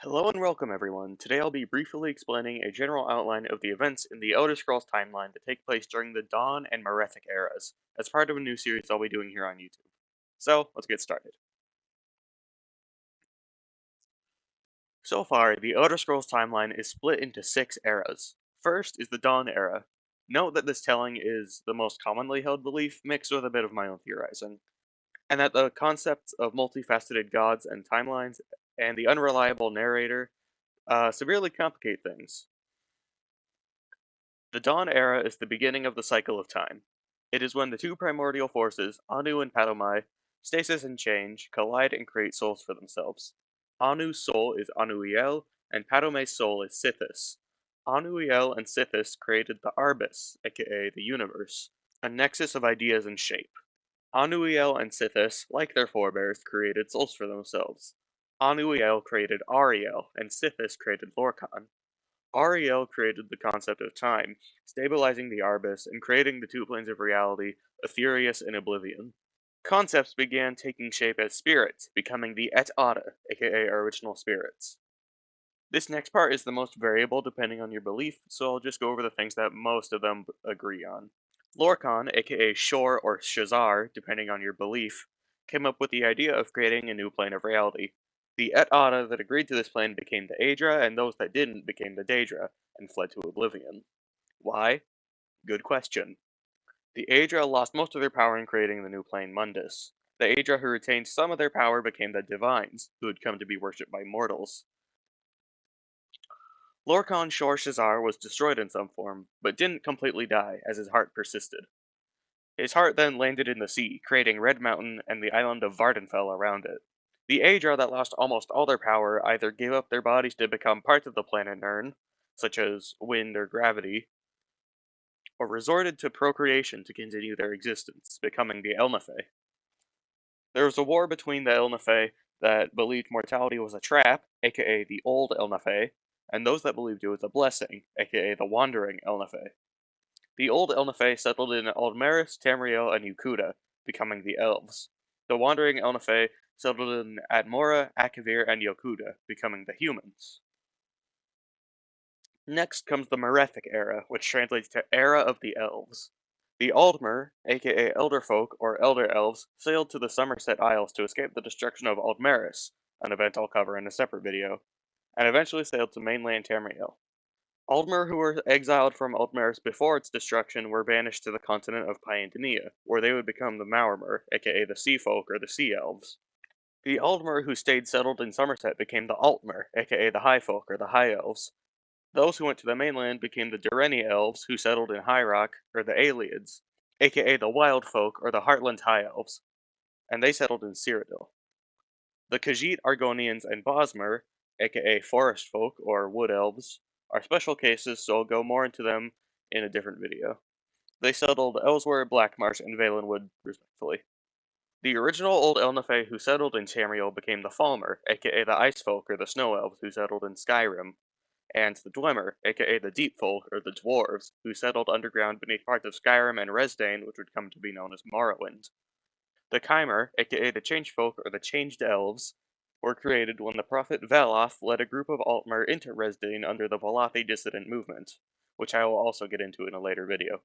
Hello and welcome everyone. Today I'll be briefly explaining a general outline of the events in the Elder Scrolls timeline that take place during the Dawn and Merethic eras, as part of a new series I'll be doing here on YouTube. So, let's get started. So far, the Elder Scrolls timeline is split into 6 eras. First is the Dawn era. Note that this telling is the most commonly held belief, mixed with a bit of my own theorizing, and that the concepts of multifaceted gods and timelines, and the unreliable narrator, severely complicate things. The Dawn era is the beginning of the cycle of time. It is when the two primordial forces, Anu and Padomai, stasis and change, collide and create souls for themselves. Anu's soul is Anuiel, and Padomai's soul is Sithis. Anuiel and Sithis created the Arbis, aka the universe, a nexus of ideas and shape. Anuiel and Sithis, like their forebears, created souls for themselves. Anuiel created Ariel, and Sithis created Lorkhan. Ariel created the concept of time, stabilizing the Arbis and creating the two planes of reality, Aetherius and Oblivion. Concepts began taking shape as spirits, becoming the Et Ada, aka original spirits. This next part is the most variable depending on your belief, so I'll just go over the things that most of them agree on. Lorkhan, aka Shor or Shazar, depending on your belief, came up with the idea of creating a new plane of reality. The Et Ada that agreed to this plane became the Aedra, and those that didn't became the Daedra, and fled to oblivion. Why? Good question. The Aedra lost most of their power in creating the new plane Mundus. The Aedra who retained some of their power became the Divines, who had come to be worshipped by mortals. Lorkhan Shor Shazar was destroyed in some form, but didn't completely die, as his heart persisted. His heart then landed in the sea, creating Red Mountain and the island of Vardenfell around it. The Aedra that lost almost all their power either gave up their bodies to become parts of the planet Nirn, such as wind or gravity, or resorted to procreation to continue their existence, becoming the Elnathae. There was a war between the Elnathae that believed mortality was a trap, aka the Old Elnathae, and those that believed it was a blessing, aka the Wandering Elnathae. The Old Elnathae settled in Aldmeris, Tamriel, and Yukuda, becoming the Elves. The Wandering Elnathae settled in Atmora, Akavir, and Yokuda, becoming the Humans. Next comes the Merethic era, which translates to Era of the Elves. The Aldmer, aka Elderfolk or Elder Elves, sailed to the Somerset Isles to escape the destruction of Aldmeris, an event I'll cover in a separate video, and eventually sailed to mainland Tamriel. Aldmer who were exiled from Aldmeris before its destruction were banished to the continent of Pyandonia, where they would become the Maormer, aka the Sea Folk or the Sea Elves. The Aldmer who stayed settled in Somerset became the Altmer, aka the High Folk or the High Elves. Those who went to the mainland became the Dureni Elves who settled in High Rock, or the Aelids, aka the Wild Folk or the Heartland High Elves, and they settled in Cyrodiil. The Khajiit Argonians and Bosmer, aka Forest Folk or Wood Elves, are special cases, so I'll go more into them in a different video. They settled Elsewhere, Blackmarsh, and Valenwood, respectively. The original Old Elnathae who settled in Tamriel became the Falmer, aka the Ice Folk or the Snow Elves who settled in Skyrim, and the Dwemer, aka the Deep Folk or the Dwarves, who settled underground beneath parts of Skyrim and Resdayn, which would come to be known as Morrowind. The Chimer, aka the Changefolk or the Changed Elves, were created when the prophet Veloth led a group of Altmer into Resdayn under the Velothi dissident movement, which I will also get into in a later video.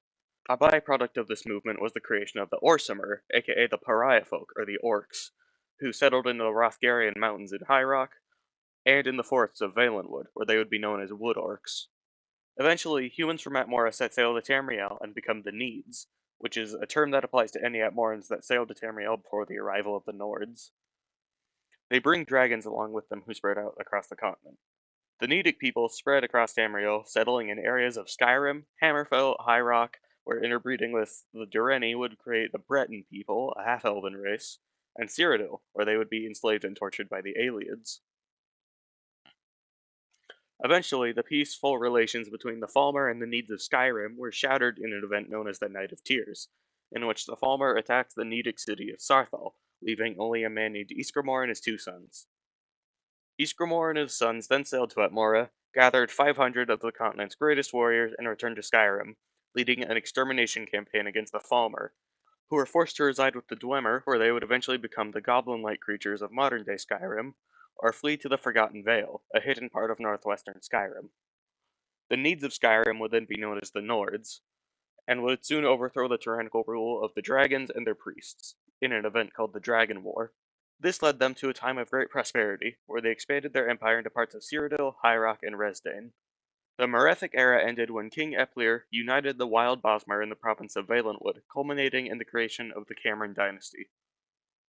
A byproduct of this movement was the creation of the Orsimer, aka the Pariah Folk or the Orcs, who settled in the Rothgarian Mountains in High Rock, and in the forests of Valenwood, where they would be known as Wood Orcs. Eventually, humans from Atmora set sail to Tamriel and become the Needs, which is a term that applies to any Atmorans that sailed to Tamriel before the arrival of the Nords. They bring dragons along with them who spread out across the continent. The Nedic people spread across Tamriel, settling in areas of Skyrim, Hammerfell, High Rock, where interbreeding with the Dureni would create the Breton people, a half-elven race, and Cyrodiil, where they would be enslaved and tortured by the Aelids. Eventually, the peaceful relations between the Falmer and the Needs of Skyrim were shattered in an event known as the Night of Tears, in which the Falmer attacked the Nedic city of Sarthal, leaving only a man named Ysgramor and his 2 sons. Ysgramor and his sons then sailed to Atmora, gathered 500 of the continent's greatest warriors, and returned to Skyrim, leading an extermination campaign against the Falmer, who were forced to reside with the Dwemer, where they would eventually become the goblin-like creatures of modern-day Skyrim, or flee to the Forgotten Vale, a hidden part of northwestern Skyrim. The needs of Skyrim would then be known as the Nords, and would soon overthrow the tyrannical rule of the dragons and their priests, in an event called the Dragon War. This led them to a time of great prosperity, where they expanded their empire into parts of Cyrodiil, High Rock, and Resdayn. The Merethic era ended when King Eplir united the Wild Bosmer in the province of Valenwood, culminating in the creation of the Cameron dynasty.